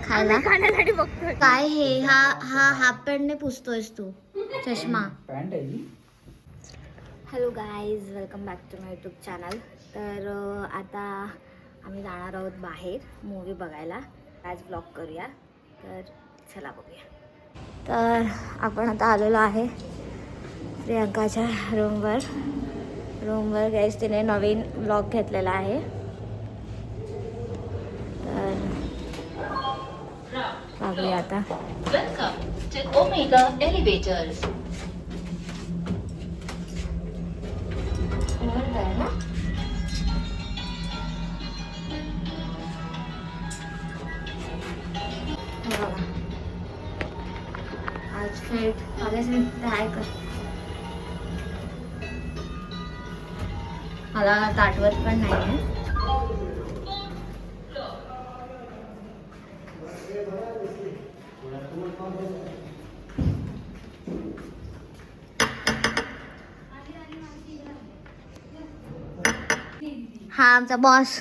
खायला खाण्यासाठी बघतोय काय हे. हा हा हाफ पॅन्टने पुसतोयस तू चष्मा. पॅन्ट आहे ही. Hello guys, welcome back to my YouTube channel. तर आता आम्ही जाणार आहोत बाहेर मूवी बघायला. आज ब्लॉग करूया, तर चला बघूया. तर आपण आता आलेलो आहे प्रियंकाच्या रूमवर गाईज. तिने नवीन ब्लॉग घेतलेला आहे, तर बघूया आता. Welcome to Omega Elevators. ना आज फेट ट्राय कर. मला ताटवत पण नाही आहे. हा आमचा बॉस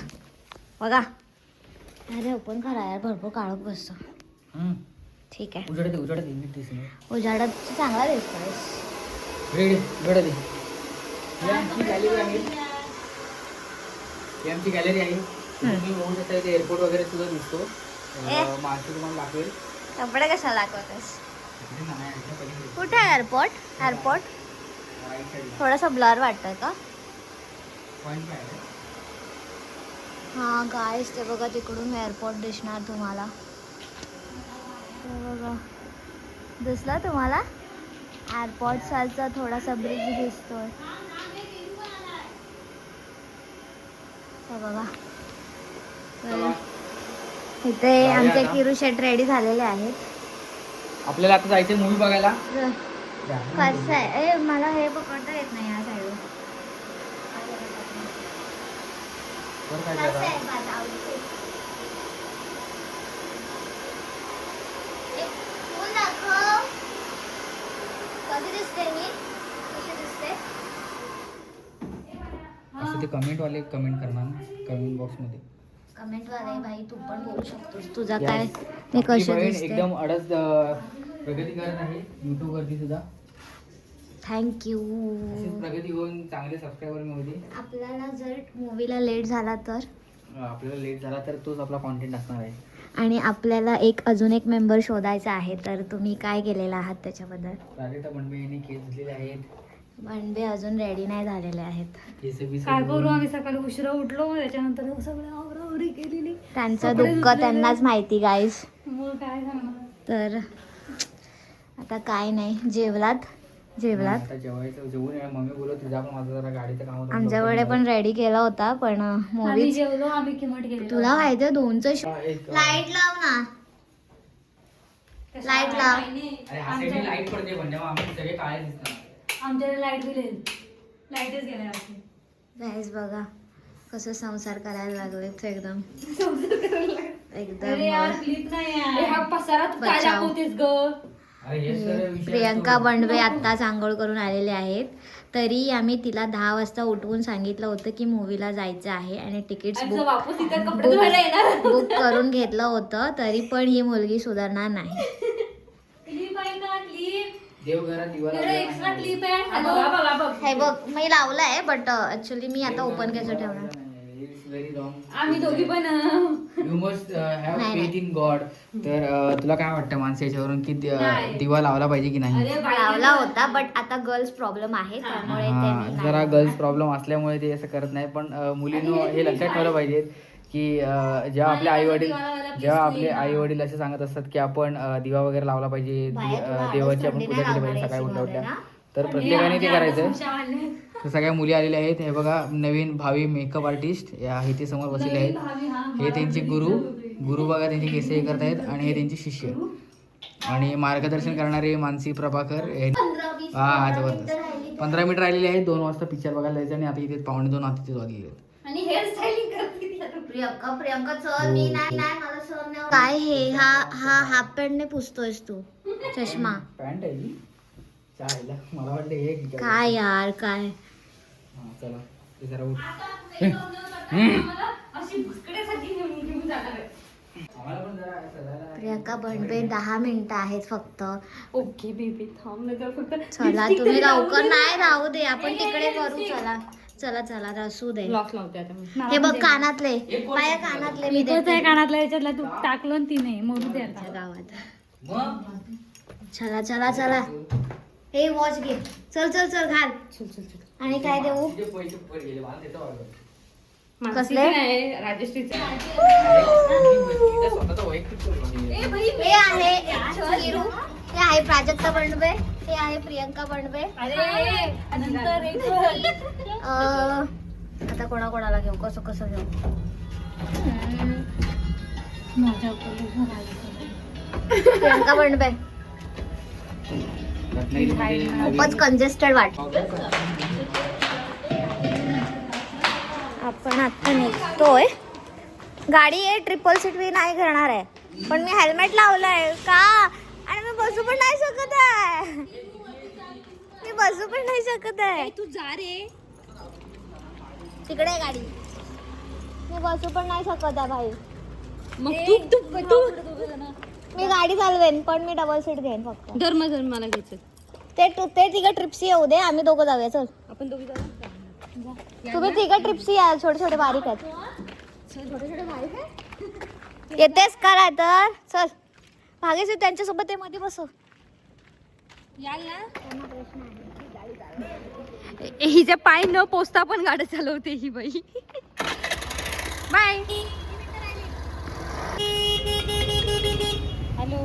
बघा. अरे ओपन करा यार, भरपूर काळोख बसतो. ठीक आहे, उजाडात चांगला दिसतोय. आमची गॅलरी आहे. तुम्ही बघू शकता इथे एअरपोर्ट वगैरे सुद्धा दिसतो. मागची तुम्हाला दाखवेल. कपडे कशाला दाखवतेस? कुठे आहे एअरपोर्ट? थोडासा ब्लर वाटतंय का? हा गाईस, ते बघा तिकडून एअरपोर्ट दिसणार तुम्हाला. ते बघा, दिसला तुम्हाला? एअरपोर्ट सारखा थोडासा ब्रिज दिसतोय. ते बघा. तर इथे आमचे किरू शेट रेडी झालेले आहेत. आपल्याला आता जायचं मूवी बघायला. कसं आहे, मला हे पकडता येत नाही या साईडवर. असं ते कमेंटवाले कमेंट करणार ना कमेंट बॉक्समध्ये. कमेंटवाले भाई, तू पण बोलू शकतोस. तुझा काय मी कशी दिसते? एकदम अडच प्रगती करत आहे YouTube वरती सुद्धा. थँक्यू. प्रगती होऊन चांगले सबस्क्रायबर मिळवते. आपल्याला जर मूवीला लेट झाला तर तोच आपला कॉन्टेंट असणार आहे. आणि आपल्याला अजून एक मेंबर शोधायचा आहे, तर तुम्ही काय केलेला आहात त्याच्याबद्दल? राधिका बनबे यांनी केस घेतलेले आहेत. बनबे अजून रेडी नाही झालेले आहेत. काय करू, आम्ही सकाळी उशिरा उठलो, त्याच्यानंतर सगळं आवरावरी केलेली. त्यांचं दुःख त्यांनाच माहिती गाईज. मग काय सांगणार. तर आता काय नाही. जेवलात? आता जेवून मम्मी बोलत तुझा पण माझा जरा गाडीचं काम होतं. आमच्याकडे पण रेडी केला होता, पण आम्ही मूवी जेवलो, आम्ही किमट गेलो. तुला माहितीये 2चं लाईट लाव ना. लाईट लाव. अरे हा साईडने लाईट पडते पण तेव्हा आम्ही सगळे काळे दिसतात. आमच्याकडे लाईट गेले, लाईटच गेल्या. गाईज बघा कसं संसार करायला लागलेत एकदम. अरे यार क्लिप नाही आहे. हा पसारा तू काय दाखवतेस ग? प्रियंका बंडवे आत्ताच आंघोळ करून आलेले आहेत. तरी आम्ही तिला 10 वाजता उठवून सांगितलं होतं की मूवीला जायचं आहे आणि तिकीट्स बुक करून घेतलं होतं, तरी पण ही मुलगी सुधारणार नाही. क्लिप आहे का? क्लिप देवघरात दिवा एक्स्ट्रा क्लिप आहे. हे बघ मी लावलंय, बट ऍक्च्युली मी आता ओपन कसं ठेवणार? आम्ही दोघी पण you must have faith in God. तर तुला काय वाटतं माणसं याच्यावरून की दिवा लावला पाहिजे की नाही? लावला होता, बट आता गर्ल्स प्रॉब्लेम आहे त्यामुळे ते मी जरा गर्ल्स प्रॉब्लेम असल्यामुळे ते असं करत नाही. पण मुलींनो हे लक्षात ठेवलं पाहिजे की जेव्हा आपले आई वडील असे सांगत असतात की आपण दिवा वगैरे लावला पाहिजे, देवाची आपण पूजा केली पाहिजे सकाळी उठल्या तर प्रत्येकाने ते करायचं. तर सगळ्या मुली आलेल्या आहेत. हे बघा नवीन भावी मेकअप आर्टिस्ट हे ते समोर बसलेले आहेत. हे त्यांचे गुरु बघा, त्यांचे केस हे करत आहेत आणि हे त्यांचे शिष्य आणि मार्गदर्शन करणारे मानसी प्रभाकर. हा जबरदस्त. 15 मिनिट राहिलेले आहेत. 2 वाजता पिक्चर बघायला जायचं आणि आता इथे 2:45 आता तिथे वाजलेले आहेत. आणि हेअर स्टाईलिंग करते. प्रियंका चल मी नाही मला सर नाही. काय हे हा हाफ पॅन्टने पुसतोयस तू चष्मा? पॅन्ट आहे ही. चालेल मला वाटलं हे काय यार काय. चला ते जरा उठ. अशी भुसकड्यासाठी प्रियंका बनवे 10 मिनिटं आहेत फक्त. ओके बेबी थांब ना फक्त. चला तुम्ही लवकर नाही राहू दे, आपण तिकडे करू. चला चला चला रसू दे. लॉक लावते आता मी. हे बघ कानातले, माझ्या कानातले मी तोच आहे देते कानातला याच्यातला तू टाकलो ना तिने मोरू दे आता. गावात. चला चला चला. हे वॉच घे. चल चल चल घाल. चल चल चल. आणि काय देऊ? कसले राजश्रीचे हे आहे चिरू, हे आहे प्राजक्ता बंडवे, हे आहे प्रियंका बंडवे. आता कोणाकोणाला घेऊ, कसं कसं घेऊ? प्रियंका बंडवे खूपच कंजेस्टेड वाटत. आपण आता निघतोय. गाडी आहे ट्रिपल सीट, मी नाही करणार आहे, पण मी हेल्मेट लावलंय का, आणि मी बसू पण नाही शकत आहे. मी बसू पण नाही शकत आहे. तू जा रे. तिकडे आहे गाडी, मी बसू पण नाही शकत आहे भाई. मग तू मी गाडी चालवेन, पण मी डबल सीट घेईन फक्त. धर्म मला घ्यायचं. ते तिघं ट्रिप्सी येऊ दे, आम्ही दोघं जाऊया. चल आपण दोघी जाऊ. तुम्ही तिघं ट्रिप्सी या, छोटे छोटे बारीक आहेत. छोटे छोटे बारीक आहे. येतेस का नाही तर चल भागेच त्यांच्यासोबत ते मध्ये बसव. याल ना. हिचे पाय न पोचता पण गाडी चालवते ही बाई. बाय. हॅलो.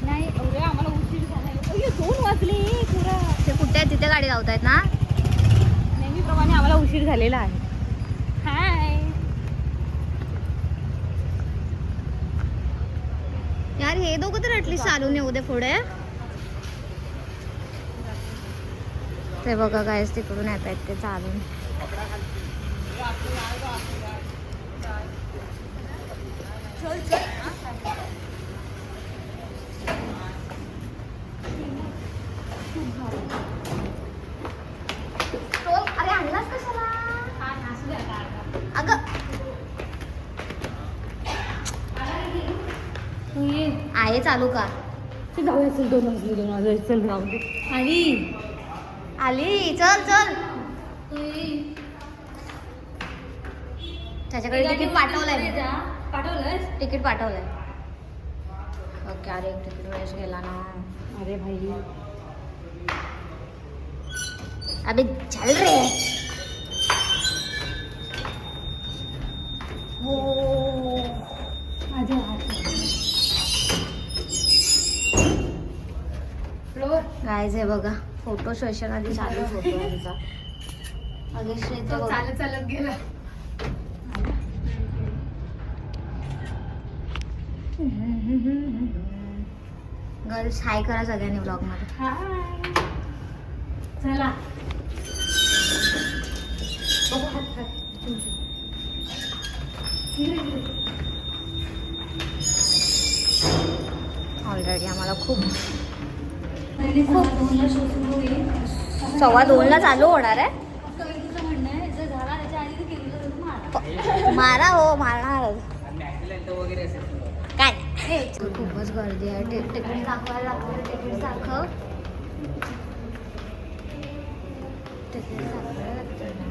नाही अरे आम्हाला उशीर झाला. 2 वाजले पुरा. ते कुठे आहे? तिथे गाडी लावतायत ना. नेहमीप्रमाणे आम्हाला उशीर झालेला आहे. हाय यार, हे दोघं तर ऍटलीस्ट चालून येऊ दे पुढे. ते बघा काय तिकडून येत आहेत ते चालून. अरे आणलास कशाला? अगं आहे चालू का? ते जाऊया. चल 2 वाजले. चल राहू दे. आली. चल चल. त्याच्याकडे तिकीट पाठवलंय. पाठवलंय. तिकीट पाठवलंय. ओके. अरे एक तिकीट वेळेस गेला ना. अरे भाई अबे चल रे. हो गायज हे बघा फोटो सेशन आधी चालू फोटो यांचा. चालत चालत गेला. गर्ल्स हाय करा सगळ्यांनी ब्लॉग मध्ये. चला. ऑलरेडी आम्हाला खूप 2:15 चालू होणार आहे. मारा हो मारणार काय. खूपच गर्दी आहे. तिकीट दाखवायला लागतं. तिकीट दाखव. तिकीट दाखवायला लागतं ना.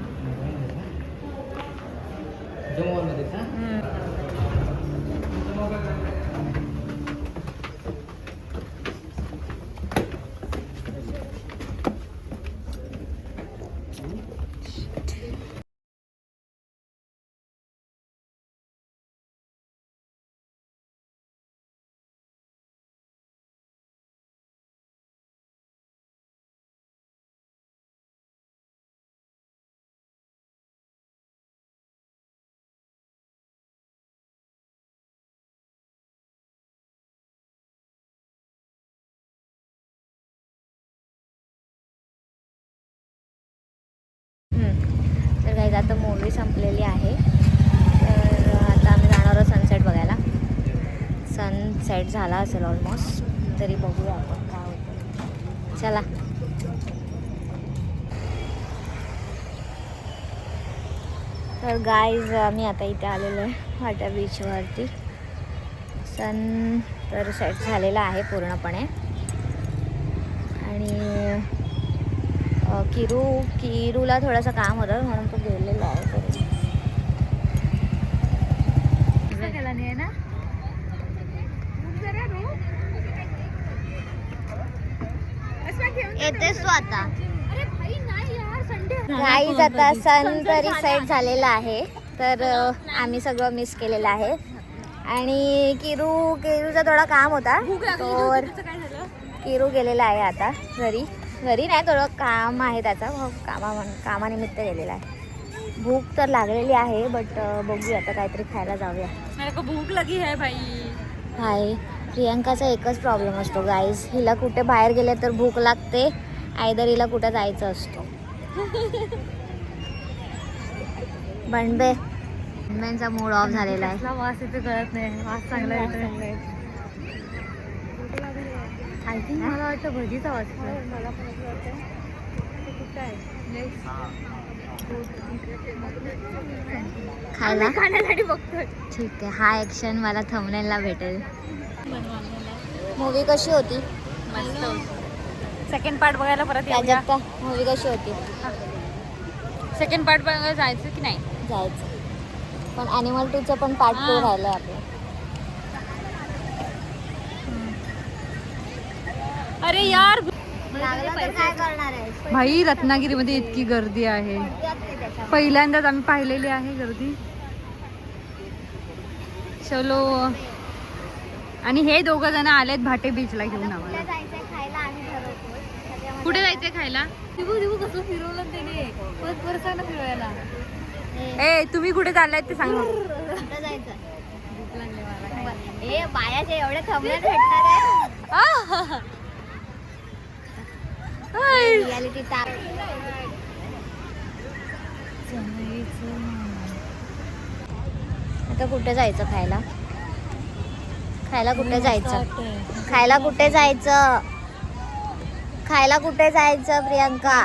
तर काही आता मूवी संपलेली आहे. तर आता आम्ही जाणार आहोत सनसेट बघायला. सनसेट झाला असेल ऑलमोस्ट. तरी बघूया आपण काय होतं. चला. तर गाईज आम्ही आता इथे आलेलो आहे वाट्या बीचवरती. सन तर सेट झालेला आहे पूर्णपणे. आणि किरूला थोडंसं काम होतं म्हणून तो गेलेला आहे तरी. केला नाही ना येतेस तू आता. गाईज आता सन तरी सेट झालेला आहे. तर आम्ही सगळं मिस केलेलं आहे. आणि किरूचा थोडा काम होता तर किरू गेलेला आहे आता घरी नाही, थोडं काम आहे त्याचं, कामानिमित्त गेलेला आहे. भूक तर लागलेली आहे बट बघूया आता काहीतरी खायला जाऊया. मेरे को भूक लगी है भाई. हाय, प्रियंकाचा एकच प्रॉब्लेम असतो गाईज, हिला कुठे बाहेर गेले तर भूक लागते, आयदर हिला कुठे जायचं असतो. बनबेचा मूड ऑफ झालेला आहे. कसला वास इथे कळत नाही. वास चांगला येतोय. आय थिंक मला वाटतं भजीचा वास येतोय. मला पण असं वाटतं. खायला खाण्यासाठी बघतोय. ठीक आहे, हा ॲक्शन मला थंबनेलला भेटेल. मूवी कशी होती? मस्त. सेकंड पार्ट बघायला परत येऊया. प्राजक्ता, मूवी कशी होती? सेकंड पार्ट बघायला जायचं की नाही? जायचं. पण ॲनिमल 2चं पण पार्ट 2 राहिलं आहे आपलं. अरे यार लागलं तर काय करणार आहे? भाई, रत्नागिरीमध्ये इतकी गर्दी आहे. पहिल्यांदाच आम्ही पाहिलेली आहे गर्दी. चलो. आणि हे दोघं जण आलेत भाटे बीचला घेऊन आम्हाला. जायचंय खायला आम्ही ठरवतो. कुठे जायचंय खायला? कसं फिरवलं त्याने. परत सांग ना फिरवायला. ए, तुम्ही कुठे चाललाय ते सांगा. कुठं जायचं? ए बायाचे एवढे थंबनेल भेटणार आहे. रियालिटी ताप. आता कुठे जायचं खायला? खायला कुठे जायचं? खायला कुठे जायचं? खायला कुठे जायचं प्रियंका?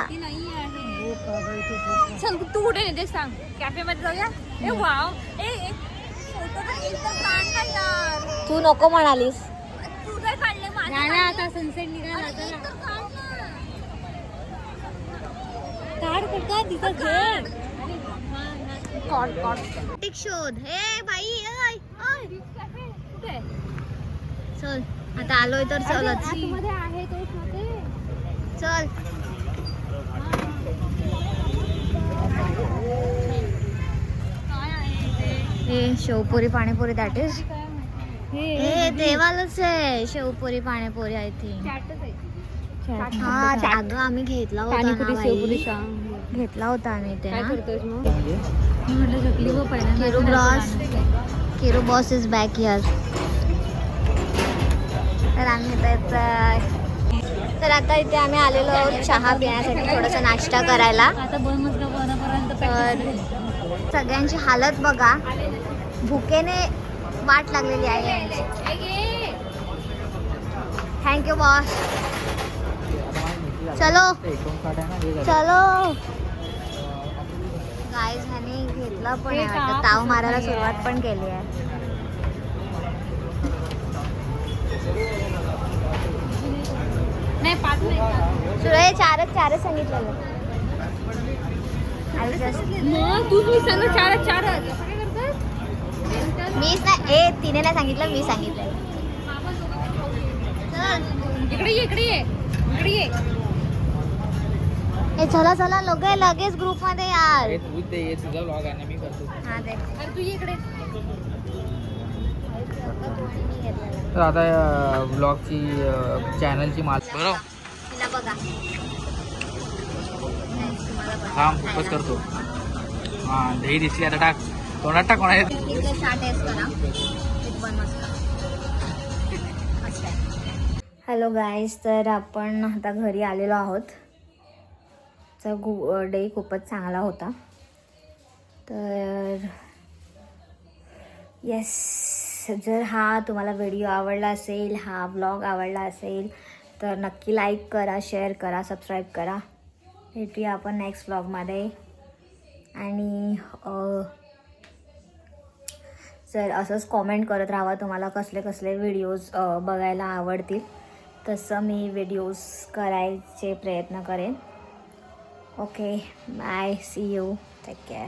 चल, तू कुठे नेते सांग. कॅफे मध्ये जाऊया. ए वाव. ए फोटो तर एकदम काढ ना यार. तू नको म्हणालीस. तू काय काढले माझ्या? आता सनसेट निघाला आता. काढ का तिथं घर. टिक शोध. हे बाई, कुठे? चल आता आलोय तर चलच. आहे तो चल. हे शेवपुरी पाणीपुरी दॅट इज. हे देवालच आहे शेवपुरी पाणीपुरी आय थिंक. हा अगं आम्ही घेतला होता ना बाई. घेतला होता आम्ही ते ना. Kiru boss is back here. तर आता इथे आम्ही आलेलो आहोत चहा पिण्यासाठी, थोडासा नाश्ता करायला. तर सगळ्यांची हालत बघा, भुकेने वाट लागलेली आहे. Thank you boss. चलो चलो गाईज, ह्याने घेतला पण आहे वाटतं. ताव मारायला सुरुवात पण केली आहे. नाही, 5 नाही. सुरय चारच सांगितलेलं. तू सांग 4. मीच नाही, तिने नाही सांगितलं, मी सांगितलं. इकडे ये. ए चला लगेच ग्रुप मध्ये यार. तुझा व्लॉग आहे ना, मी करतो. हा दे. अरे तू ये इकडे. तर आता ब्लॉगची चॅनलची बरोबर तिला बघा. थांब, फोकस करतो. हां, दही दिसली आता. टाक तोंडात, टाक. कोणा इथे टेस्ट करा. हॅलो गाईज, तर आपण आता घरी आलेलो आहोत. डे खूपच चांगला होता. तर येस, जर हा तुम्हाला व्हिडिओ आवडला असेल, हा ब्लॉग आवडला असेल तर नक्की लाईक करा, शेअर करा, सबस्क्राईब करा. भेटूया आपण नेक्स्ट ब्लॉगमध्ये. आणि जर असंच कॉमेंट करत राहा तुम्हाला कसले कसले व्हिडिओज बघायला आवडतील, तसं मी व्हिडिओज करायचे प्रयत्न करेन. Okay bye, see you, take care.